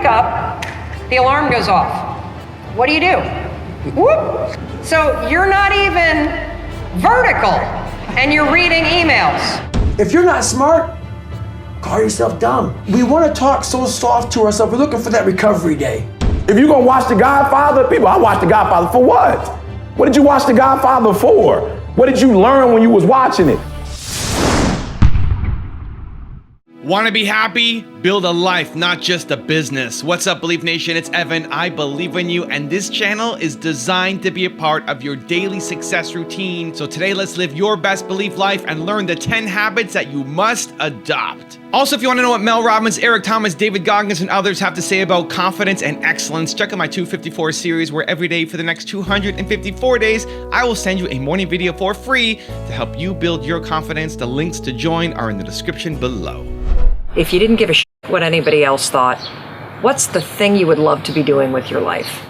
wake up, the alarm goes off. What do? Whoop. So you're not even vertical and you're reading emails. If you're not smart, call yourself dumb. We want to talk so soft to ourselves. We're looking for that recovery day. If you're gonna watch The Godfather, people, I watched The Godfather for what? What did you watch The Godfather for? What did you learn when you was watching it? Want to be happy? Build a life, not just a business. What's up, Believe Nation? It's Evan. I believe in you, and this channel is designed to be a part of your daily success routine. So today, let's live your best belief life and learn the 10 habits that you must adopt. Also, if you want to know what Mel Robbins, Eric Thomas, David Goggins, and others have to say about confidence and excellence, check out my 254 series, where every day for the next 254 days, I will send you a morning video for free to help you build your confidence. The links to join are in the description below. If you didn't give a shit what anybody else thought, what's the thing you would love to be doing with your life?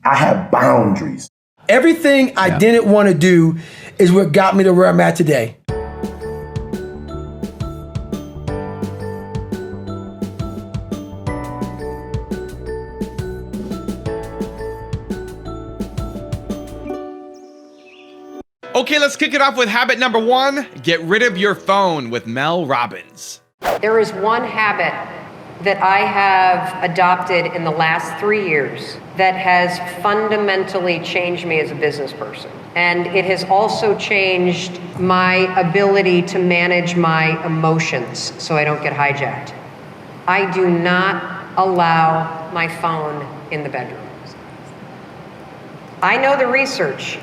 I have boundaries. Everything I didn't want to do is what got me to where I'm at today. Okay, let's kick it off with habit number 1. Get rid of your phone with Mel Robbins. There is one habit that I have adopted in the last 3 years that has fundamentally changed me as a business person. And it has also changed my ability to manage my emotions so I don't get hijacked. I do not allow my phone in the bedroom. I know the research.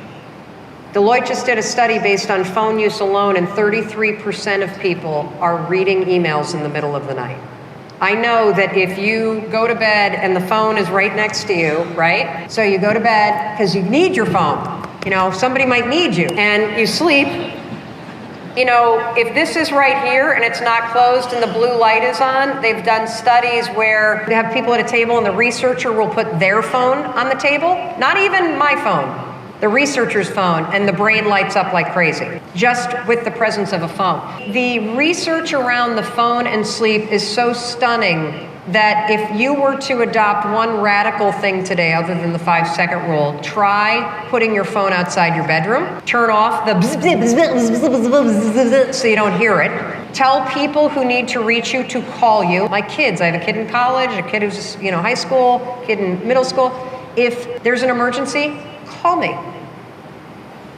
Deloitte just did a study based on phone use alone, and 33% of people are reading emails in the middle of the night. I know that if you go to bed and the phone is right next to you, right? So you go to bed because you need your phone. You know, somebody might need you, and you sleep. You know, if this is right here and it's not closed and the blue light is on, they've done studies where they have people at a table and the researcher will put their phone on the table, not even my phone. The researcher's phone, and the brain lights up like crazy, just with the presence of a phone. The research around the phone and sleep is so stunning that if you were to adopt one radical thing today, other than the 5-second rule, try putting your phone outside your bedroom, turn off the bzz, bzz, bzz, bzz, bzz, bzz, so you don't hear it. Tell people who need to reach you to call you. My kids, I have a kid in college, a kid who's, high school, kid in middle school. If there's an emergency, call me.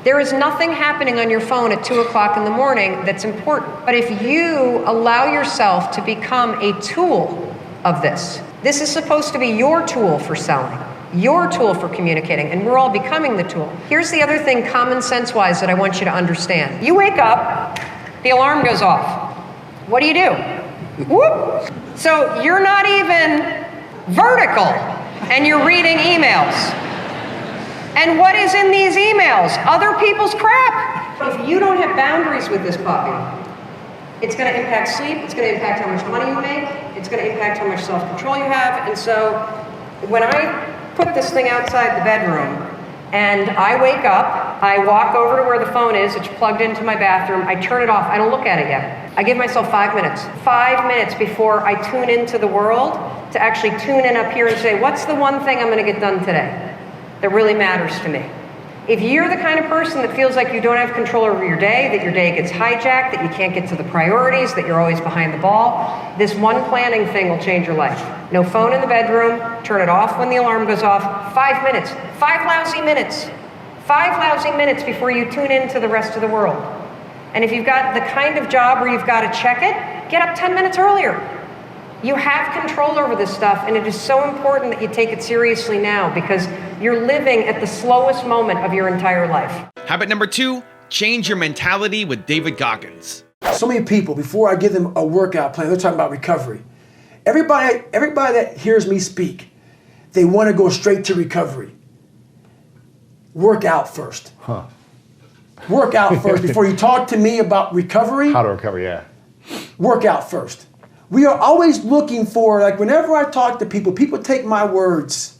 There is nothing happening on your phone at 2 o'clock in the morning that's important. But if you allow yourself to become a tool of this is supposed to be your tool for selling, your tool for communicating, and we're all becoming the tool. Here's the other thing, common sense-wise, that I want you to understand. You wake up, the alarm goes off. What do? Whoop. So you're not even vertical, and you're reading emails. And what is in these emails? Other people's crap. If you don't have boundaries with this puppy, it's going to impact sleep, it's going to impact how much money you make, it's going to impact how much self-control you have. And so when I put this thing outside the bedroom and I wake up, I walk over to where the phone is, it's plugged into my bathroom, I turn it off, I don't look at it yet. I give myself 5 minutes. 5 minutes before I tune into the world to actually tune in up here and say, what's the one thing I'm going to get done today that really matters to me? If you're the kind of person that feels like you don't have control over your day, that your day gets hijacked, that you can't get to the priorities, that you're always behind the ball, this one planning thing will change your life. No phone in the bedroom, turn it off when the alarm goes off. 5 minutes, 5 lousy minutes. 5 lousy minutes before you tune into the rest of the world. And if you've got the kind of job where you've got to check it, get up 10 minutes earlier. You have control over this stuff, and it is so important that you take it seriously now, because you're living at the slowest moment of your entire life. Habit number 2, change your mentality with David Goggins. So many people, before I give them a workout plan, they're talking about recovery. Everybody that hears me speak, they want to go straight to recovery. Work out first. Work out first. Before you talk to me about recovery. How to recover, yeah. Work out first. We are always looking for, like whenever I talk to people, people take my words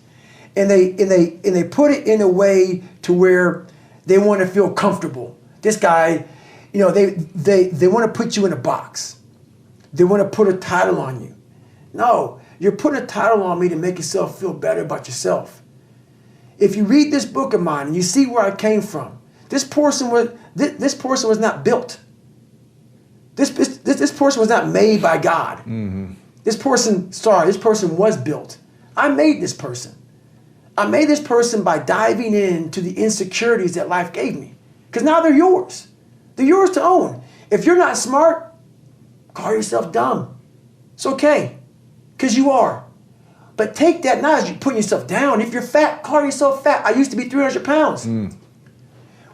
and they put it in a way to where they want to feel comfortable. This guy, they want to put you in a box. They want to put a title on you. No, You're putting a title on me to make yourself feel better about yourself. If you read this book of mine and you see where I came from, this person was not built. This person was not made by God. Mm-hmm. This person was built. I made this person. I made this person by diving into the insecurities that life gave me. Because now they're yours. They're yours to own. If you're not smart, call yourself dumb. It's okay, because you are. But take that not as you putting yourself down. If you're fat, call yourself fat. I used to be 300 pounds.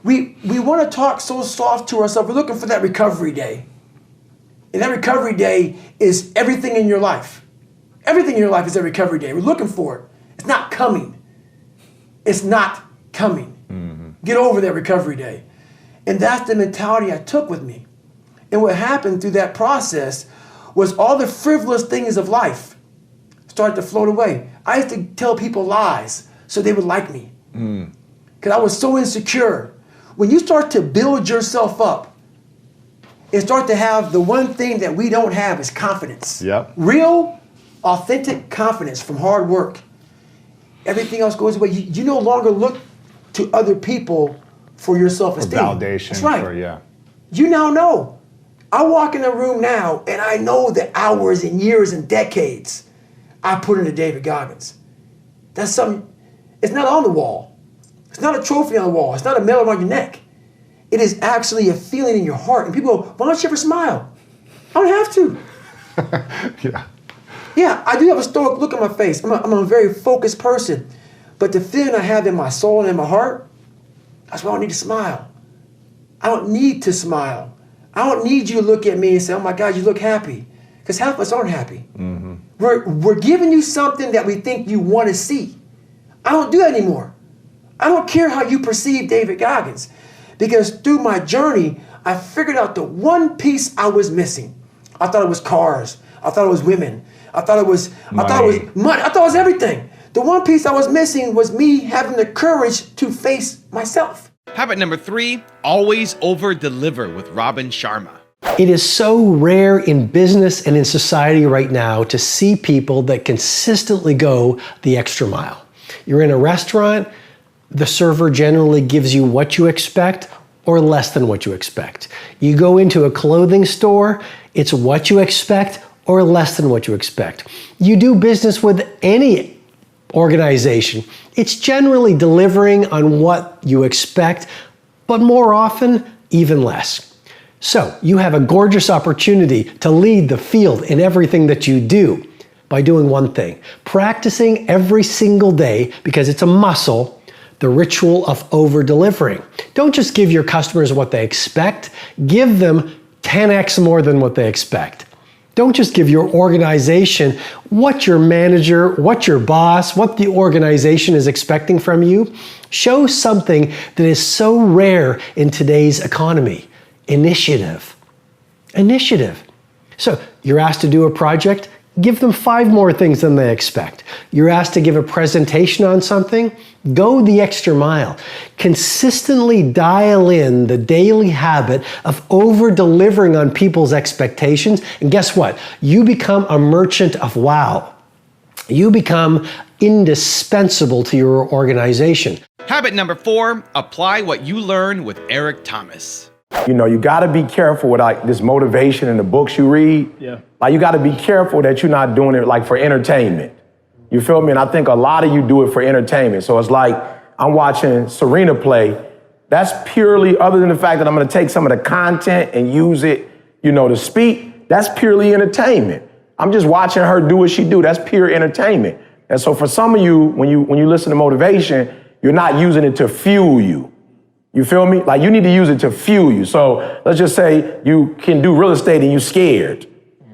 We want to talk so soft to ourselves. We're looking for that recovery day. And that recovery day is everything in your life. Everything in your life is a recovery day. We're looking for it. It's not coming. It's not coming. Mm-hmm. Get over that recovery day. And that's the mentality I took with me. And what happened through that process was all the frivolous things of life started to float away. I used to tell people lies so they would like me. Because I was so insecure. When you start to build yourself up and start to have the one thing that we don't have is confidence. Yep. Real, authentic confidence from hard work. Everything else goes away. You no longer look to other people for your self-esteem. For validation. That's right. You now know. I walk in a room now and I know the hours and years and decades I put into David Goggins. That's something, it's not on the wall. It's not a trophy on the wall. It's not a medal around your neck. It is actually a feeling in your heart. And people go, why don't you ever smile? I don't have to. Yeah, I do have a stoic look on my face. I'm a very focused person. But the feeling I have in my soul and in my heart, that's why I don't need to smile. I don't need to smile. I don't need you to look at me and say, oh my God, you look happy. Because half of us aren't happy. Mm-hmm. We're giving you something that we think you want to see. I don't do that anymore. I don't care how you perceive David Goggins. Because through my journey, I figured out the one piece I was missing. I thought it was cars. I thought it was women. I thought it was money. I thought it was everything. The one piece I was missing was me having the courage to face myself. Habit number 3, always over-deliver with Robin Sharma. It is so rare in business and in society right now to see people that consistently go the extra mile. You're in a restaurant, the server generally gives you what you expect or less than what you expect. You go into a clothing store, it's what you expect or less than what you expect. You do business with any organization, it's generally delivering on what you expect, but more often, even less. So you have a gorgeous opportunity to lead the field in everything that you do by doing one thing, practicing every single day, because it's a muscle, the ritual of over-delivering. Don't just give your customers what they expect, give them 10x more than what they expect. Don't just give your organization what your manager, what your boss, what the organization is expecting from you. Show something that is so rare in today's economy. Initiative. Initiative. So you're asked to do a project, give them 5 more things than they expect. You're asked to give a presentation on something, go the extra mile. Consistently dial in the daily habit of over-delivering on people's expectations, and guess what? You become a merchant of wow. You become indispensable to your organization. Habit number 4, apply what you learn with Eric Thomas. You know, you got to be careful with like this motivation in the books you read. Yeah. Like you got to be careful that you're not doing it like for entertainment. You feel me? And I think a lot of you do it for entertainment. So it's like I'm watching Serena play. That's purely, other than the fact that I'm going to take some of the content and use it, you know, to speak. That's purely entertainment. I'm just watching her do what she do. That's pure entertainment. And so for some of you, when you listen to motivation, you're not using it to fuel you. You feel me? Like you need to use it to fuel you. So let's just say you can do real estate and you're scared.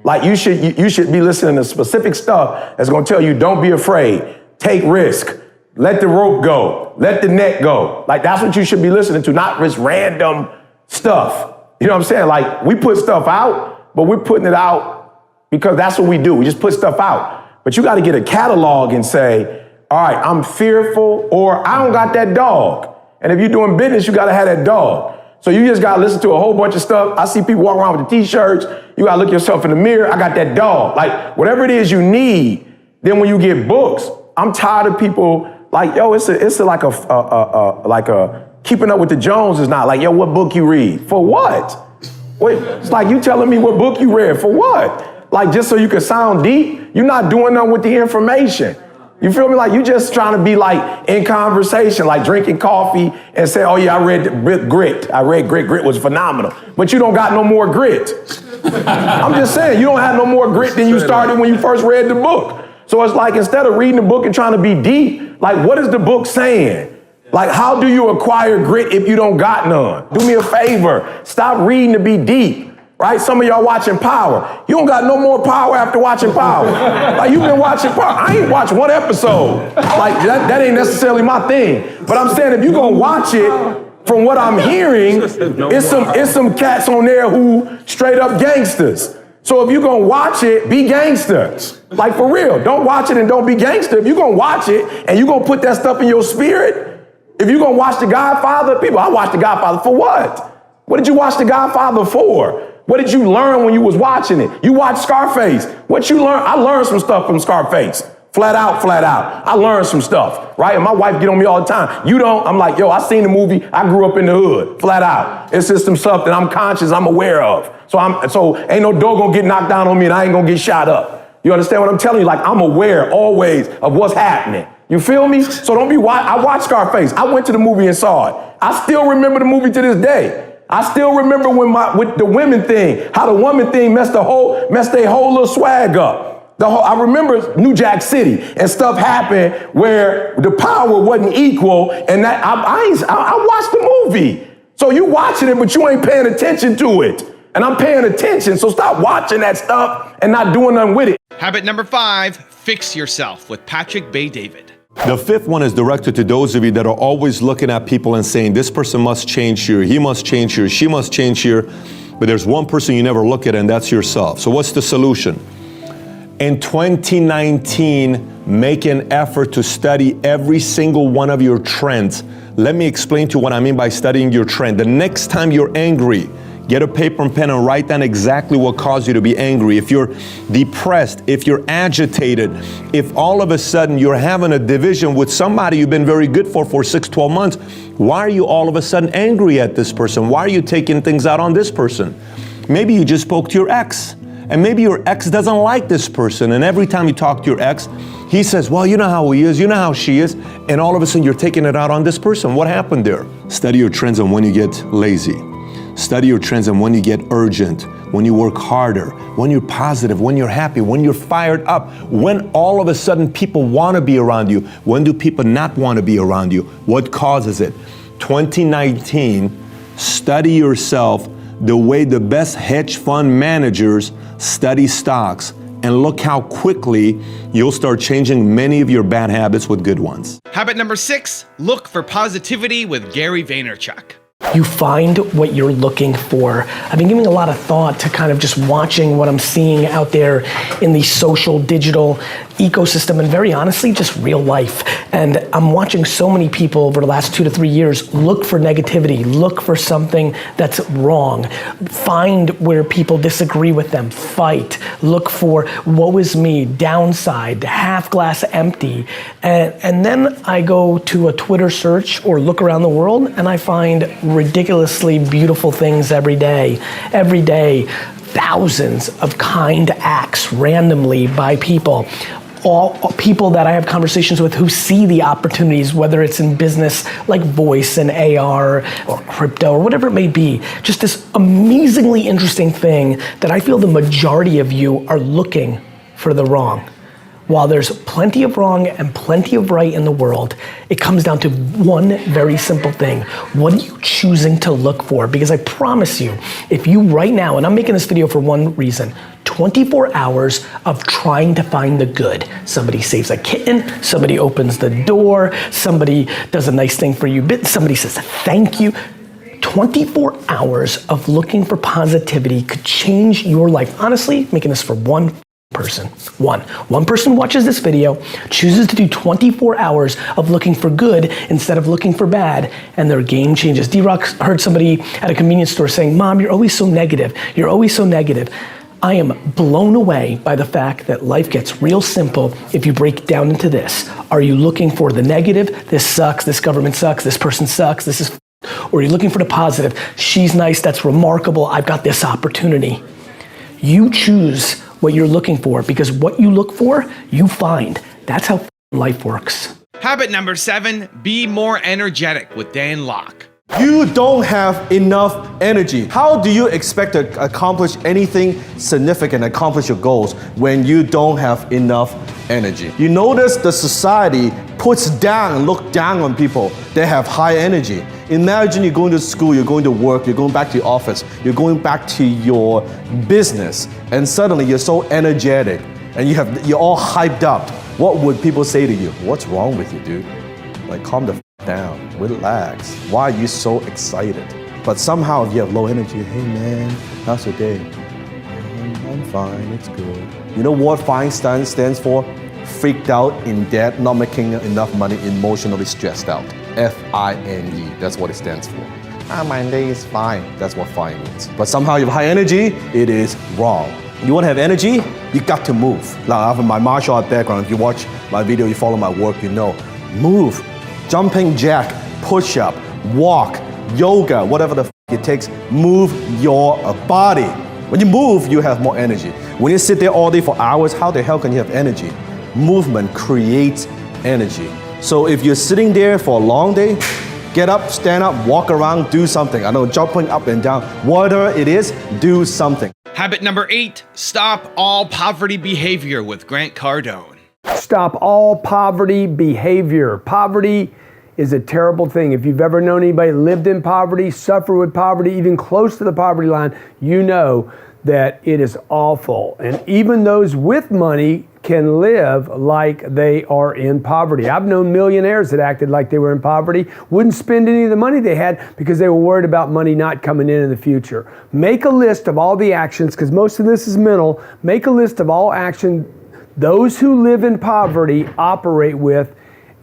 Like you should be listening to specific stuff that's gonna tell you don't be afraid, take risk, let the rope go, let the net go. Like that's what you should be listening to, not just random stuff. You know what I'm saying? Like we put stuff out, but we're putting it out because that's what we do. We just put stuff out. But you gotta get a catalog and say, all right, I'm fearful or I don't got that dog. And if you're doing business, you gotta have that dog. So you just gotta listen to a whole bunch of stuff. I see people walk around with the t-shirts. You gotta look yourself in the mirror. I got that dog. Like whatever it is you need, Then when you get books, I'm tired of people like, yo, it's like a keeping up with the Joneses now. Like, yo, what book you read? For what? Wait, it's like you telling me what book you read. For what? Like, just so you can sound deep? You're not doing nothing with the information. You feel me? Like, you just trying to be like in conversation, like drinking coffee and say, oh yeah, I read Grit. I read Grit. Grit was phenomenal. But you don't got no more grit. I'm just saying, you don't have no more grit than you started when you first read the book. So it's like, instead of reading the book and trying to be deep, like, what is the book saying? Like, how do you acquire grit if you don't got none? Do me a favor. Stop reading to be deep, right? Some of y'all watching Power. You don't got no more power after watching Power. Like, you've been watching Power. I ain't watched one episode. Like, that ain't necessarily my thing. But I'm saying, if you gonna watch it, from what I'm hearing, it's some cats on there who straight up gangsters. So if you're gonna watch it, be gangster. Like, for real. Don't watch it and don't be gangster. If you're gonna watch it and you're gonna put that stuff in your spirit, if you're gonna watch The Godfather, people, I watched The Godfather for what? What did you watch The Godfather for? What did you learn when you was watching it? You watched Scarface. What you learn? I learned some stuff from Scarface. Flat out. I learned some stuff, right? And my wife get on me all the time. You don't? I'm like, yo, I seen the movie. I grew up in the hood. Flat out. It's just some stuff that I'm conscious, I'm aware of. So ain't no door gonna get knocked down on me and I ain't gonna get shot up. You understand what I'm telling you? Like, I'm aware always of what's happening. You feel me? So don't be I watched Scarface. I went to the movie and saw it. I still remember the movie to this day. I still remember with the women thing, how the woman thing messed their whole little swag up. I remember New Jack City and stuff happened where the power wasn't equal, and that I watched the movie. So you watching it, but you ain't paying attention to it. And I'm paying attention, so stop watching that stuff and not doing nothing with it. Habit number 5, fix yourself with Patrick Bay-David. The fifth one is directed to those of you that are always looking at people and saying, this person must change here, he must change here, she must change here. But there's one person you never look at, and that's yourself. So what's the solution? In 2019, make an effort to study every single one of your trends. Let me explain to you what I mean by studying your trend. The next time you're angry, get a paper and pen and write down exactly what caused you to be angry. If you're depressed, if you're agitated, if all of a sudden you're having a division with somebody you've been very good for 6-12 months, why are you all of a sudden angry at this person? Why are you taking things out on this person? Maybe you just spoke to your ex, and maybe your ex doesn't like this person, and every time you talk to your ex, he says, well, you know how he is, you know how she is, and all of a sudden you're taking it out on this person. What happened there? Study your trends on when you get lazy. Study your trends on when you get urgent, when you work harder, when you're positive, when you're happy, when you're fired up, when all of a sudden people want to be around you. When do people not want to be around you? What causes it? 2019, study yourself the way the best hedge fund managers study stocks, and look how quickly you'll start changing many of your bad habits with good ones. Habit number 6, look for positivity with Gary Vaynerchuk. You find what you're looking for. I've been giving a lot of thought to kind of just watching what I'm seeing out there in the social, digital ecosystem, and very honestly, just real life. And I'm watching so many people over the last 2 to 3 years look for negativity, look for something that's wrong, find where people disagree with them, fight, look for woe is me, downside, half glass empty. And then I go to a Twitter search or look around the world and I find ridiculously beautiful things every day. Every day, thousands of kind acts randomly by people. All people that I have conversations with who see the opportunities, whether it's in business like voice and AR or crypto or whatever it may be. Just this amazingly interesting thing that I feel the majority of you are looking for the wrong. While there's plenty of wrong and plenty of right in the world, it comes down to one very simple thing. What are you choosing to look for? Because I promise you, if you right now, and I'm making this video for one reason, 24 hours of trying to find the good. Somebody saves a kitten, somebody opens the door, somebody does a nice thing for you, somebody says thank you. 24 hours of looking for positivity could change your life. Honestly, making this for one person. One person watches this video, chooses to do 24 hours of looking for good instead of looking for bad, and their game changes. D-Rock heard somebody at a convenience store saying, "Mom, you're always so negative. You're always so negative." I am blown away by the fact that life gets real simple if you break it down into this. Are you looking for the negative? This sucks, this government sucks, this person sucks, this is or are you looking for the positive? She's nice, that's remarkable, I've got this opportunity. You choose what you're looking for because what you look for, you find. That's how life works. Habit number 7, be more energetic with Dan Locke. You don't have enough energy. How do you expect to accomplish anything significant, accomplish your goals, when you don't have enough energy? You notice the society puts down and look down on people that have high energy. Imagine you're going to school, you're going to work, you're going back to your office, you're going back to your business, and suddenly you're so energetic and you're all hyped up. What would people say to you? What's wrong with you, dude? Like, calm the down, relax. Why are you so excited? But somehow if you have low energy, hey man, how's your day? I'm fine, it's good. You know what FINE stands for? Freaked out, in debt, not making enough money, emotionally stressed out. FINE, that's what it stands for. My day is fine, that's what FINE means. But somehow you have high energy, it is wrong. You want to have energy? You got to move. Now, I have my martial art background. If you watch my video, you follow my work, you know. Move. Jumping jack, push up, walk, yoga, whatever the it takes, move your body. When you move, you have more energy. When you sit there all day for hours, how the hell can you have energy? Movement creates energy. So if you're sitting there for a long day, get up, stand up, walk around, do something. I know, jumping up and down, whatever it is, do something. Habit number 8, stop all poverty behavior with Grant Cardone. Stop all poverty behavior. Poverty is a terrible thing. If you've ever known anybody lived in poverty, suffered with poverty, even close to the poverty line, you know that it is awful. And even those with money can live like they are in poverty. I've known millionaires that acted like they were in poverty, wouldn't spend any of the money they had because they were worried about money not coming in the future. Make a list of all the actions, because most of this is mental. Make a list of all action those who live in poverty operate with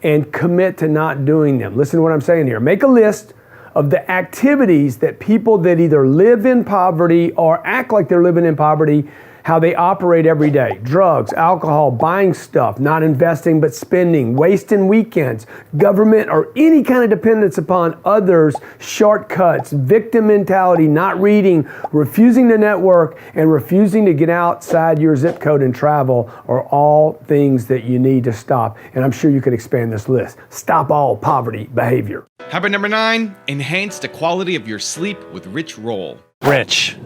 and commit to not doing them. Listen to what I'm saying here. Make a list of the activities that people that either live in poverty or act like they're living in poverty, how they operate every day. Drugs, alcohol, buying stuff, not investing but spending, wasting weekends, government or any kind of dependence upon others, shortcuts, victim mentality, not reading, refusing to network, and refusing to get outside your zip code and travel are all things that you need to stop. And I'm sure you could expand this list. Stop all poverty behavior. Habit number 9, enhance the quality of your sleep with Rich Roll. Rich,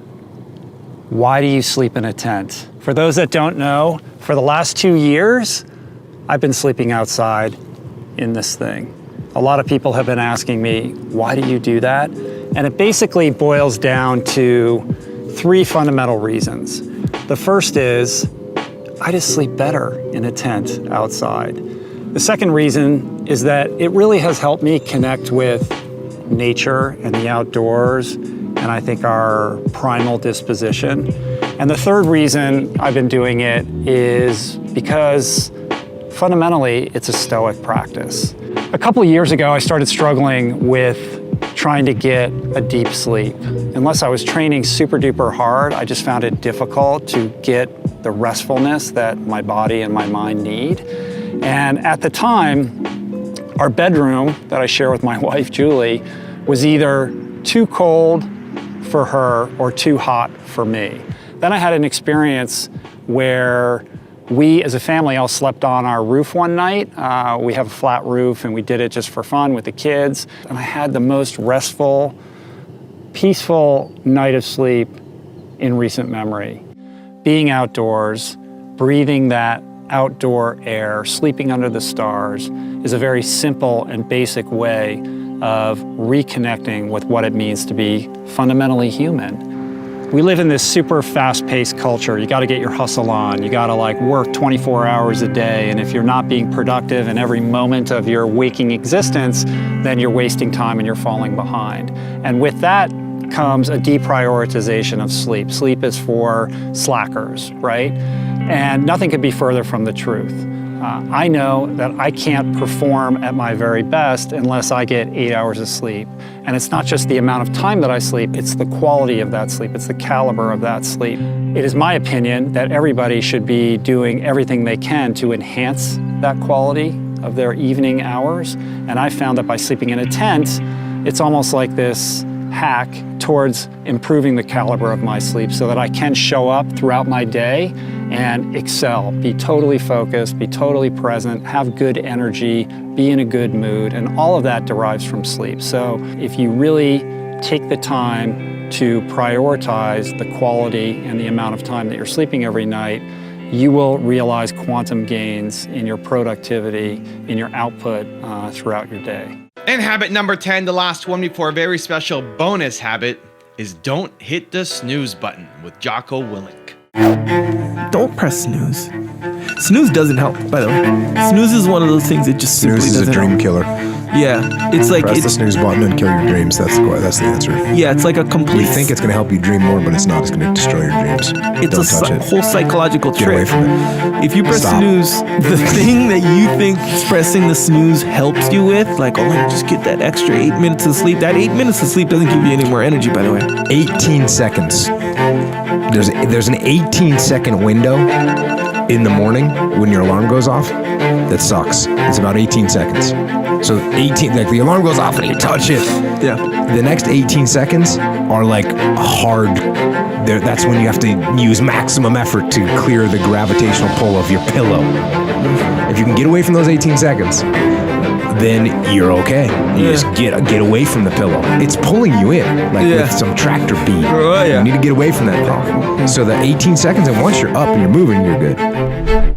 why do you sleep in a tent? For those that don't know, for the last 2 years, I've been sleeping outside in this thing. A lot of people have been asking me, why do you do that? And it basically boils down to 3 fundamental reasons. The first is, I just sleep better in a tent outside. The second reason is that it really has helped me connect with nature and the outdoors, and I think our primal disposition. And the third reason I've been doing it is because fundamentally it's a stoic practice. A couple of years ago, I started struggling with trying to get a deep sleep. Unless I was training super duper hard, I just found it difficult to get the restfulness that my body and my mind need. And at the time, our bedroom that I share with my wife, Julie, was either too cold for her or too hot for me. Then I had an experience where we as a family all slept on our roof one night. We have a flat roof and we did it just for fun with the kids. And I had the most restful, peaceful night of sleep in recent memory. Being outdoors, breathing that outdoor air, sleeping under the stars is a very simple and basic way of reconnecting with what it means to be fundamentally human. We live in this super fast-paced culture. You gotta get your hustle on. You gotta work 24 hours a day, and if you're not being productive in every moment of your waking existence, then you're wasting time and you're falling behind. And with that comes a deprioritization of sleep. Sleep is for slackers, right? And nothing could be further from the truth. I know that I can't perform at my very best unless I get 8 hours of sleep. And it's not just the amount of time that I sleep, it's the quality of that sleep, it's the caliber of that sleep. It is my opinion that everybody should be doing everything they can to enhance that quality of their evening hours. And I found that by sleeping in a tent, it's almost like this hack towards improving the caliber of my sleep so that I can show up throughout my day and excel, be totally focused, be totally present, have good energy, be in a good mood, and all of that derives from sleep. So if you really take the time to prioritize the quality and the amount of time that you're sleeping every night, you will realize quantum gains in your productivity, in your output throughout your day. And habit number 10, the last one before a very special bonus habit, is don't hit the snooze button with Jocko Willink. Don't press snooze. Snooze doesn't help, by the way. Snooze is one of those things that just simply Snooze is doesn't a dream help. killer. Yeah, it's like Press the snooze button and kill your dreams. That's the answer. yeah, it's like a complete. You think it's going to help you dream more, but it's not. It's going to destroy your dreams. It's Don't touch a it. whole psychological Get trick. away from it. If you press Stop. snooze, the thing that you think pressing the snooze helps you with, like, oh, let me just get that extra 8 minutes of sleep. That 8 minutes of sleep doesn't give you any more energy, by the way. 18 seconds. There's an 18-second window in the morning when your alarm goes off. That sucks. It's about 18 seconds. So 18, like the alarm goes off and you touch it. Yeah. The next 18 seconds are like hard. That's when you have to use maximum effort to clear the gravitational pull of your pillow. If you can get away from those 18 seconds, then you're okay. You just get away from the pillow. It's pulling you in, like with some tractor beat. Oh, yeah. You need to get away from that problem. So the 18 seconds, and once you're up and you're moving, you're good.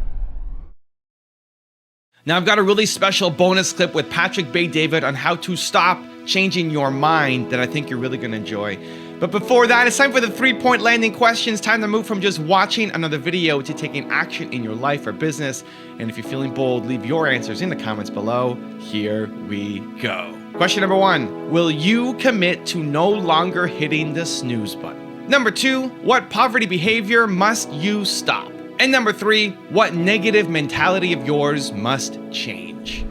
Now I've got a really special bonus clip with Patrick Bay-David on how to stop changing your mind that I think you're really going to enjoy. But before that, it's time for the 3-point landing questions. Time to move from just watching another video to taking action in your life or business. And if you're feeling bold, leave your answers in the comments below. Here we go. Question number 1, will you commit to no longer hitting the snooze button? Number 2, what poverty behavior must you stop? And number 3, what negative mentality of yours must change?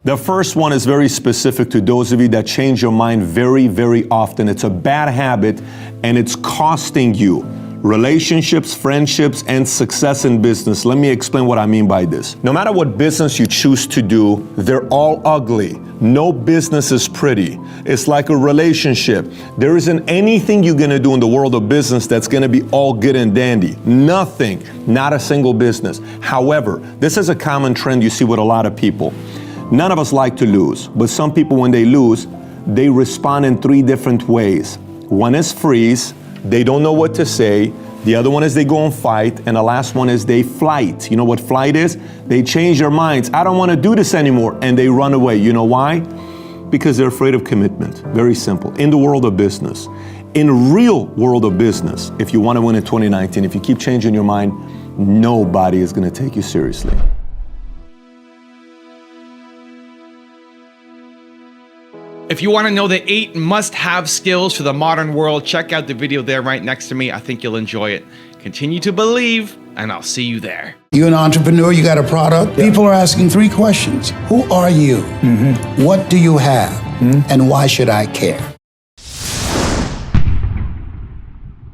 The first one is very specific to those of you that change your mind very, very often. It's a bad habit and it's costing you relationships, friendships, and success in business. Let me explain what I mean by this. No matter what business you choose to do, they're all ugly. No business is pretty. It's like a relationship. There isn't anything you're gonna do in the world of business that's gonna be all good and dandy. Nothing, not a single business. However, this is a common trend you see with a lot of people. None of us like to lose, but some people, when they lose, they respond in 3 different ways. One is freeze, they don't know what to say. The other one is they go and fight, and the last one is they flight. You know what flight is? They change their minds. I don't want to do this anymore, and they run away. You know why? Because they're afraid of commitment. Very simple. In the world of business, in real world of business, if you want to win in 2019, if you keep changing your mind, nobody is going to take you seriously. If you want to know the 8 must-have skills for the modern world, check out the video there right next to me. I think you'll enjoy it. Continue to believe, and I'll see you there. You're an entrepreneur, you got a product. People are asking 3 questions. Who are you? What do you have? And why should I care?